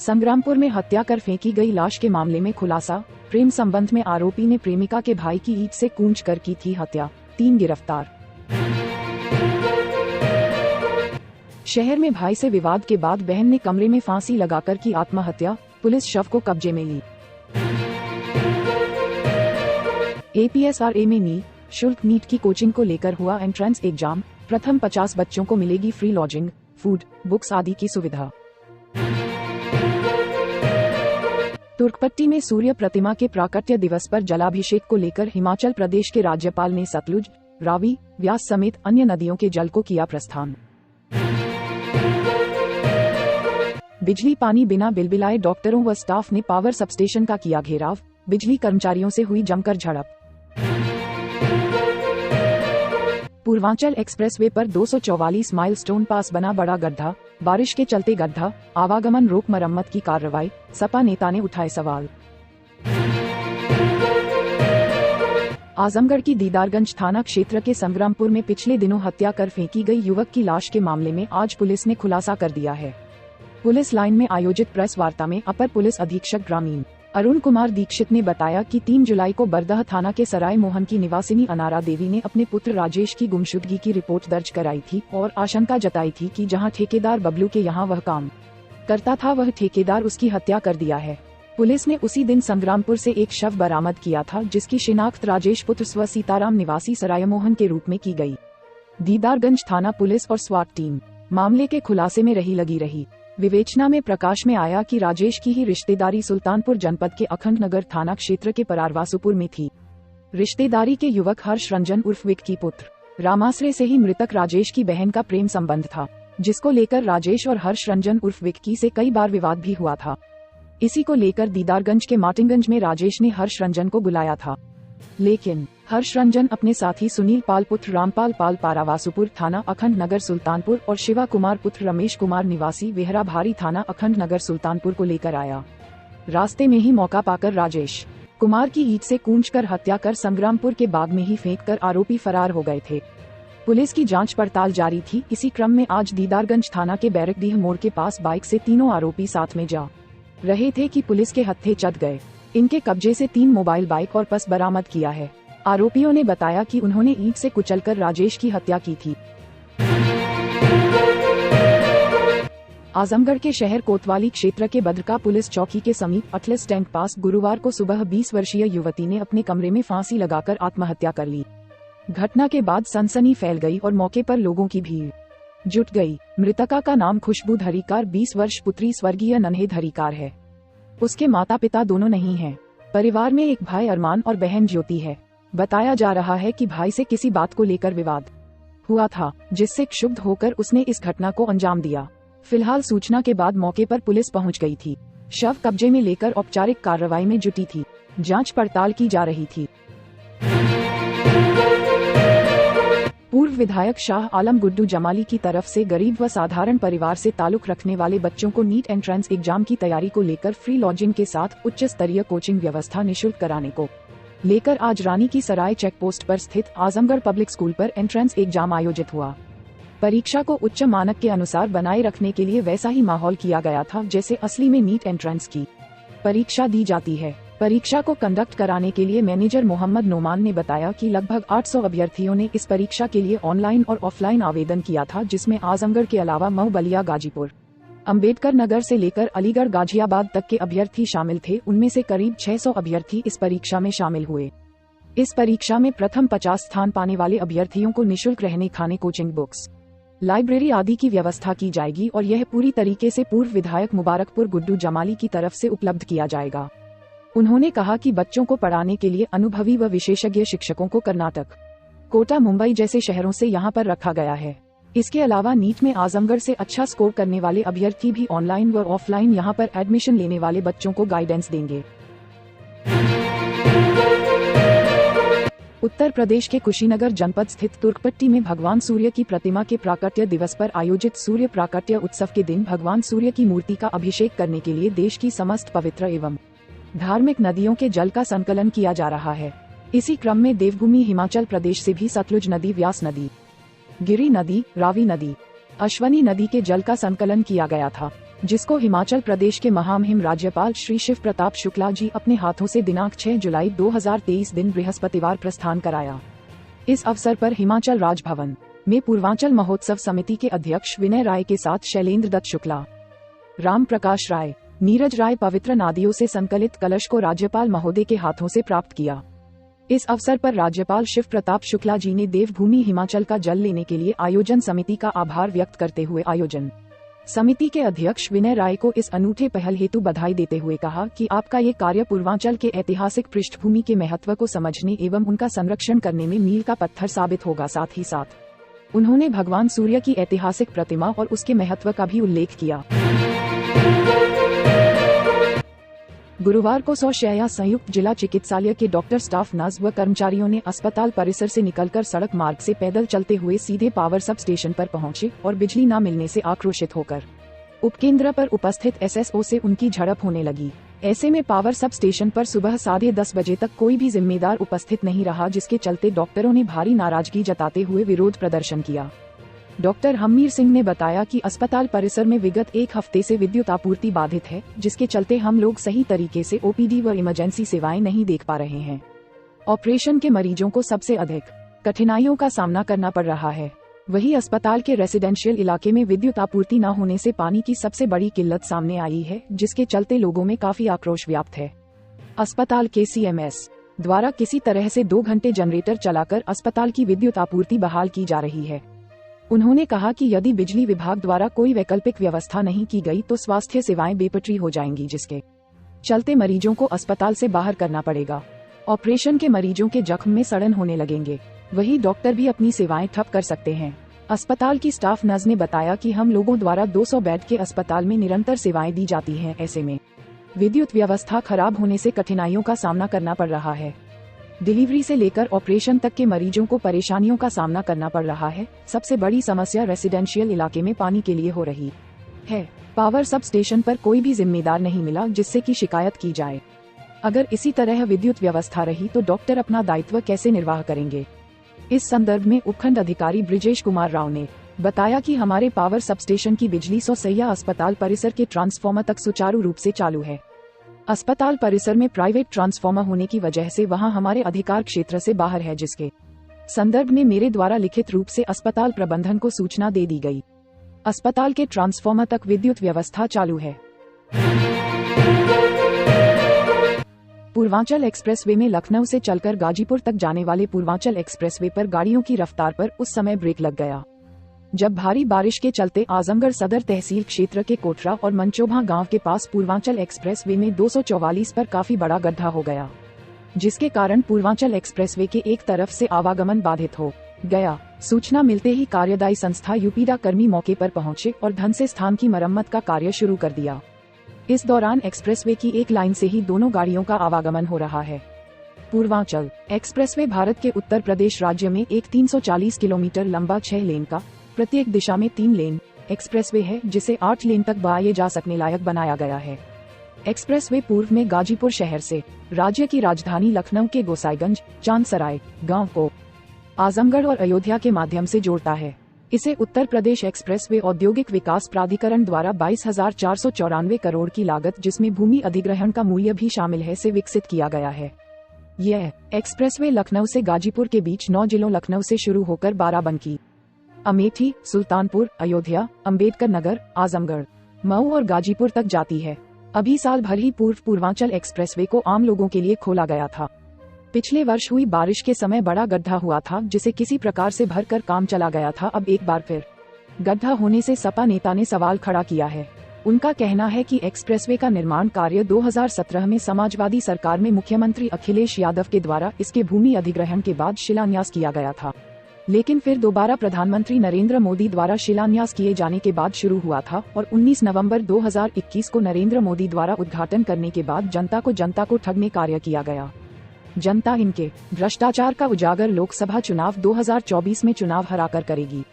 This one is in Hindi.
संग्रामपुर में हत्या कर फेंकी गई लाश के मामले में खुलासा। प्रेम संबंध में आरोपी ने प्रेमिका के भाई की ईंट से कूंच कर की थी हत्या, 3 गिरफ्तार। शहर में भाई से विवाद के बाद बहन ने कमरे में फांसी लगाकर की आत्महत्या, पुलिस शव को कब्जे में ली। APSRA में निःशुल्क नीट की कोचिंग को लेकर हुआ एंट्रेंस एग्जाम, प्रथम 50 बच्चों को मिलेगी फ्री लॉजिंग, फूड, बुक्स आदि की सुविधा। तुर्कपट्टी में सूर्य प्रतिमा के प्राकट्य दिवस पर जलाभिषेक को लेकर हिमाचल प्रदेश के राज्यपाल ने सतलुज, रावी, व्यास समेत अन्य नदियों के जल को किया प्रस्थान। बिजली पानी बिना बिलबिलाए डॉक्टरों व स्टाफ ने पावर सबस्टेशन का किया घेराव, बिजली कर्मचारियों से हुई जमकर झड़प। पूर्वांचल एक्सप्रेसवे पर 244 माइलस्टोन पास बना बड़ा गड्ढा, बारिश के चलते गड्ढा, आवागमन रोक मरम्मत की कार्रवाई, सपा नेता ने उठाए सवाल। आजमगढ़ की दीदारगंज थाना क्षेत्र के संग्रामपुर में पिछले दिनों हत्या कर फेंकी गई युवक की लाश के मामले में आज पुलिस ने खुलासा कर दिया है। पुलिस लाइन में आयोजित प्रेस वार्ता में अपर पुलिस अधीक्षक ग्रामीण अरुण कुमार दीक्षित ने बताया कि 3 जुलाई को बरदह थाना के सराय मोहन की निवासिनी अनारा देवी ने अपने पुत्र राजेश की गुमशुदगी की रिपोर्ट दर्ज कराई थी और आशंका जताई थी कि जहां ठेकेदार बबलू के यहां वह काम करता था वह ठेकेदार उसकी हत्या कर दिया है। पुलिस ने उसी दिन संग्रामपुर से एक शव बरामद किया था जिसकी शिनाख्त राजेश पुत्र स्व सीताराम निवासी सराय मोहन के रूप में की गई। दीदारगंज थाना पुलिस और स्वाट टीम मामले के खुलासे में लगी रही। विवेचना में प्रकाश में आया कि राजेश की ही रिश्तेदारी सुल्तानपुर जनपद के अखंड नगर थाना क्षेत्र के परारवासुपुर में थी। रिश्तेदारी के युवक हर्ष रंजन उर्फ विक की पुत्र रामाश्रय से ही मृतक राजेश की बहन का प्रेम संबंध था, जिसको लेकर राजेश और हर्ष रंजन उर्फ विक्की से कई बार विवाद भी हुआ था। इसी को लेकर दीदारगंज के मार्टिनगंज में राजेश ने हर्ष रंजन को बुलाया था, लेकिन हर्ष रंजन अपने साथी सुनील पाल पुत्र रामपाल पाल पारावासुपुर थाना अखंड नगर सुल्तानपुर और शिवा कुमार पुत्र रमेश कुमार निवासी वेहरा भारी थाना अखंड नगर सुल्तानपुर को लेकर आया। रास्ते में ही मौका पाकर राजेश कुमार की ईंट से कूंच कर हत्या कर संग्रामपुर के बाग में ही फेंक कर आरोपी फरार हो गए थे। पुलिस की जांच पड़ताल जारी थी। इसी क्रम में आज दीदारगंज थाना के बैरकडीह मोड़ के पास बाइक से तीनों आरोपी साथ में जा रहे थे कि पुलिस के हत्थे चढ़ गए। इनके कब्जे से 3 मोबाइल बाइक और पर्स बरामद किया है। आरोपियों ने बताया कि उन्होंने ईंट से कुचलकर राजेश की हत्या की थी। आजमगढ़ के शहर कोतवाली क्षेत्र के बद्रका पुलिस चौकी के समीप अटलस टैंक पास गुरुवार को सुबह 20 वर्षीय युवती ने अपने कमरे में फांसी लगाकर आत्महत्या कर ली। घटना के बाद सनसनी फैल गई और मौके पर लोगों की भीड़ जुट गई। मृतका का नाम खुशबू धरीकार, 20 वर्ष, पुत्री स्वर्गीय नन्हे धरीकार है। उसके माता पिता दोनों नहीं हैं। परिवार में एक भाई अरमान और बहन ज्योति है। बताया जा रहा है कि भाई से किसी बात को लेकर विवाद हुआ था, जिससे क्षुब्ध होकर उसने इस घटना को अंजाम दिया। फिलहाल सूचना के बाद मौके पर पुलिस पहुंच गई थी। शव कब्जे में लेकर औपचारिक कार्रवाई में जुटी थी। जांच पड़ताल की जा रही थी। पूर्व विधायक शाह आलम गुड्डू जमाली की तरफ से गरीब व साधारण परिवार से ताल्लुक रखने वाले बच्चों को नीट एंट्रेंस एग्जाम की तैयारी को लेकर फ्री लॉजिंग के साथ उच्च स्तरीय कोचिंग व्यवस्था निःशुल्क कराने को लेकर आज रानी की सराय चेक पोस्ट पर स्थित आजमगढ़ पब्लिक स्कूल पर एंट्रेंस एग्जाम आयोजित हुआ। परीक्षा को उच्च मानक के अनुसार बनाए रखने के लिए वैसा ही माहौल किया गया था जैसे असली में नीट एंट्रेंस की परीक्षा दी जाती है। परीक्षा को कंडक्ट कराने के लिए मैनेजर मोहम्मद नोमान ने बताया कि लगभग 800 अभ्यर्थियों ने इस परीक्षा के लिए ऑनलाइन और ऑफलाइन आवेदन किया था, जिसमें आजमगढ़ के अलावा मऊ, बलिया, गाजीपुर, अंबेडकर नगर से लेकर अलीगढ़, गाजियाबाद तक के अभ्यर्थी शामिल थे। उनमें से करीब 600 अभ्यर्थी इस परीक्षा में शामिल हुए। इस परीक्षा में प्रथम 50 स्थान पाने वाले अभ्यर्थियों को निःशुल्क रहने, खाने, कोचिंग, बुक्स, लाइब्रेरी आदि की व्यवस्था की जाएगी और यह पूरी तरीके से पूर्व विधायक मुबारकपुर गुड्डू जमाली की तरफ से उपलब्ध किया जाएगा। उन्होंने कहा कि बच्चों को पढ़ाने के लिए अनुभवी व विशेषज्ञ शिक्षकों को कर्नाटक, कोटा, मुंबई जैसे शहरों से यहां पर रखा गया है। इसके अलावा नीट में आजमगढ़ से अच्छा स्कोर करने वाले अभ्यर्थी भी ऑनलाइन व ऑफलाइन यहां पर एडमिशन लेने वाले बच्चों को गाइडेंस देंगे। उत्तर प्रदेश के कुशीनगर जनपद स्थित तुर्कपट्टी में भगवान सूर्य की प्रतिमा के प्राकट्य दिवस पर आयोजित सूर्य प्राकट्य उत्सव के दिन भगवान सूर्य की मूर्ति का अभिषेक करने के लिए देश की समस्त पवित्र एवं धार्मिक नदियों के जल का संकलन किया जा रहा है। इसी क्रम में देवभूमि हिमाचल प्रदेश से भी सतलुज नदी, व्यास नदी, गिरी नदी, रावी नदी, अश्वनी नदी के जल का संकलन किया गया था। जिसको हिमाचल प्रदेश के महामहिम राज्यपाल श्री शिव प्रताप शुक्ला जी अपने हाथों से दिनांक 6 जुलाई 2023 दिन बृहस्पतिवार प्रस्थान कराया। इस अवसर पर हिमाचल राजभवन में पूर्वांचल महोत्सव समिति के अध्यक्ष विनय राय के साथ शैलेंद्र दत्त शुक्ला, राम प्रकाश राय, नीरज राय पवित्र नादियों से संकलित कलश को राज्यपाल महोदय के हाथों से प्राप्त किया। इस अवसर पर राज्यपाल शिव प्रताप शुक्ला जी ने देवभूमि हिमाचल का जल लेने के लिए आयोजन समिति का आभार व्यक्त करते हुए आयोजन समिति के अध्यक्ष विनय राय को इस अनूठे पहल हेतु बधाई देते हुए कहा कि आपका ये कार्य पूर्वांचल के ऐतिहासिक पृष्ठभूमि के महत्व को समझने एवं उनका संरक्षण करने में मील का पत्थर साबित होगा। साथ ही साथ उन्होंने भगवान सूर्य की ऐतिहासिक प्रतिमा और उसके महत्व का भी उल्लेख किया। गुरुवार को 100 शैय्या संयुक्त जिला चिकित्सालय के डॉक्टर, स्टाफ, नर्स व कर्मचारियों ने अस्पताल परिसर से निकलकर सड़क मार्ग से पैदल चलते हुए सीधे पावर सब स्टेशन पर पहुंचे और बिजली न मिलने से आक्रोशित होकर उपकेंद्र पर उपस्थित एसएसओ से उनकी झड़प होने लगी। ऐसे में पावर सब स्टेशन पर सुबह 10:30 बजे तक कोई भी जिम्मेदार उपस्थित नहीं रहा, जिसके चलते डॉक्टरों ने भारी नाराजगी जताते हुए विरोध प्रदर्शन किया। डॉक्टर हम्मीर सिंह ने बताया कि अस्पताल परिसर में विगत 1 हफ्ते से विद्युत आपूर्ति बाधित है, जिसके चलते हम लोग सही तरीके से ओपीडी व इमरजेंसी सेवाएं नहीं देख पा रहे हैं। ऑपरेशन के मरीजों को सबसे अधिक कठिनाइयों का सामना करना पड़ रहा है। वहीं अस्पताल के रेसिडेंशियल इलाके में विद्युत आपूर्ति न होने से पानी की सबसे बड़ी किल्लत सामने आई है, जिसके चलते लोगों में काफी आक्रोश व्याप्त है। अस्पताल के सीएमएस द्वारा किसी तरह से 2 घंटे जनरेटर चलाकर अस्पताल की विद्युत आपूर्ति बहाल की जा रही है। उन्होंने कहा कि यदि बिजली विभाग द्वारा कोई वैकल्पिक व्यवस्था नहीं की गई तो स्वास्थ्य सेवाएं बेपटरी हो जाएंगी, जिसके चलते मरीजों को अस्पताल से बाहर करना पड़ेगा। ऑपरेशन के मरीजों के जख्म में सड़न होने लगेंगे। वहीं डॉक्टर भी अपनी सेवाएं ठप कर सकते हैं। अस्पताल की स्टाफ नर्स ने बताया कि हम लोगों द्वारा 200 बेड के अस्पताल में निरंतर सेवाएं दी जाती हैं। ऐसे में विद्युत व्यवस्था खराब होने से कठिनाइयों का सामना करना पड़ रहा है। डिलीवरी से लेकर ऑपरेशन तक के मरीजों को परेशानियों का सामना करना पड़ रहा है। सबसे बड़ी समस्या रेसिडेंशियल इलाके में पानी के लिए हो रही है। पावर सब स्टेशन पर कोई भी जिम्मेदार नहीं मिला जिससे कि शिकायत की जाए। अगर इसी तरह विद्युत व्यवस्था रही तो डॉक्टर अपना दायित्व कैसे निर्वाह करेंगे। इस संदर्भ में उपखंड अधिकारी ब्रिजेश कुमार राव ने बताया कि हमारे पावर सब स्टेशन की बिजली 100 शैय्या अस्पताल परिसर के ट्रांसफार्मर तक सुचारू रूप से चालू है। अस्पताल परिसर में प्राइवेट ट्रांसफार्मर होने की वजह से वहां हमारे अधिकार क्षेत्र से बाहर है, जिसके संदर्भ में मेरे द्वारा लिखित रूप से अस्पताल प्रबंधन को सूचना दे दी गई। अस्पताल के ट्रांसफार्मर तक विद्युत व्यवस्था चालू है। पूर्वांचल एक्सप्रेसवे में लखनऊ से चलकर गाजीपुर तक जाने वाले पूर्वांचल एक्सप्रेसवे पर गाड़ियों की रफ्तार पर उस समय ब्रेक लग गया जब भारी बारिश के चलते आजमगढ़ सदर तहसील क्षेत्र के कोटरा और मंचोभा गांव के पास पूर्वांचल एक्सप्रेसवे में 244 पर काफी बड़ा गड्ढा हो गया, जिसके कारण पूर्वांचल एक्सप्रेसवे के एक तरफ से आवागमन बाधित हो गया। सूचना मिलते ही कार्यदायी संस्था यूपीडा कर्मी मौके पर पहुंचे और धन से स्थान की मरम्मत का कार्य शुरू कर दिया। इस दौरान एक्सप्रेसवे की एक लाइन से ही दोनों गाड़ियों का आवागमन हो रहा है। पूर्वांचल एक्सप्रेसवे भारत के उत्तर प्रदेश राज्य में एक 340 किलोमीटर लंबा 6 लेन का प्रत्येक दिशा में 3 लेन एक्सप्रेसवे है, जिसे 8 लेन तक बढ़ाए जा सकने लायक बनाया गया है। एक्सप्रेसवे पूर्व में गाजीपुर शहर से राज्य की राजधानी लखनऊ के गोसाईगंज, चांदसराय गांव को आजमगढ़ और अयोध्या के माध्यम से जोड़ता है। इसे उत्तर प्रदेश एक्सप्रेसवे औद्योगिक विकास प्राधिकरण द्वारा 22,494 करोड़ की लागत, जिसमें भूमि अधिग्रहण का मूल्य भी शामिल है, से विकसित किया गया है। यह एक्सप्रेसवे लखनऊ से गाजीपुर के बीच 9 जिलों लखनऊ से शुरू होकर बाराबंकी, अमेठी, सुल्तानपुर, अयोध्या, अंबेडकर नगर, आजमगढ़, मऊ और गाजीपुर तक जाती है। अभी साल भर ही पूर्व पूर्वांचल एक्सप्रेसवे को आम लोगों के लिए खोला गया था। पिछले वर्ष हुई बारिश के समय बड़ा गड्ढा हुआ था, जिसे किसी प्रकार से भरकर काम चला गया था। अब एक बार फिर गड्ढा होने से सपा नेता ने सवाल खड़ा किया है। उनका कहना है कि एक्सप्रेसवे का निर्माण कार्य 2017 में समाजवादी सरकार में मुख्यमंत्री अखिलेश यादव के द्वारा इसके भूमि अधिग्रहण के बाद शिलान्यास किया गया था, लेकिन फिर दोबारा प्रधानमंत्री नरेंद्र मोदी द्वारा शिलान्यास किए जाने के बाद शुरू हुआ था और 19 नवंबर 2021 को नरेंद्र मोदी द्वारा उद्घाटन करने के बाद जनता को ठगने कार्य किया गया। जनता इनके भ्रष्टाचार का उजागर लोकसभा चुनाव 2024 में चुनाव हराकर करेगी।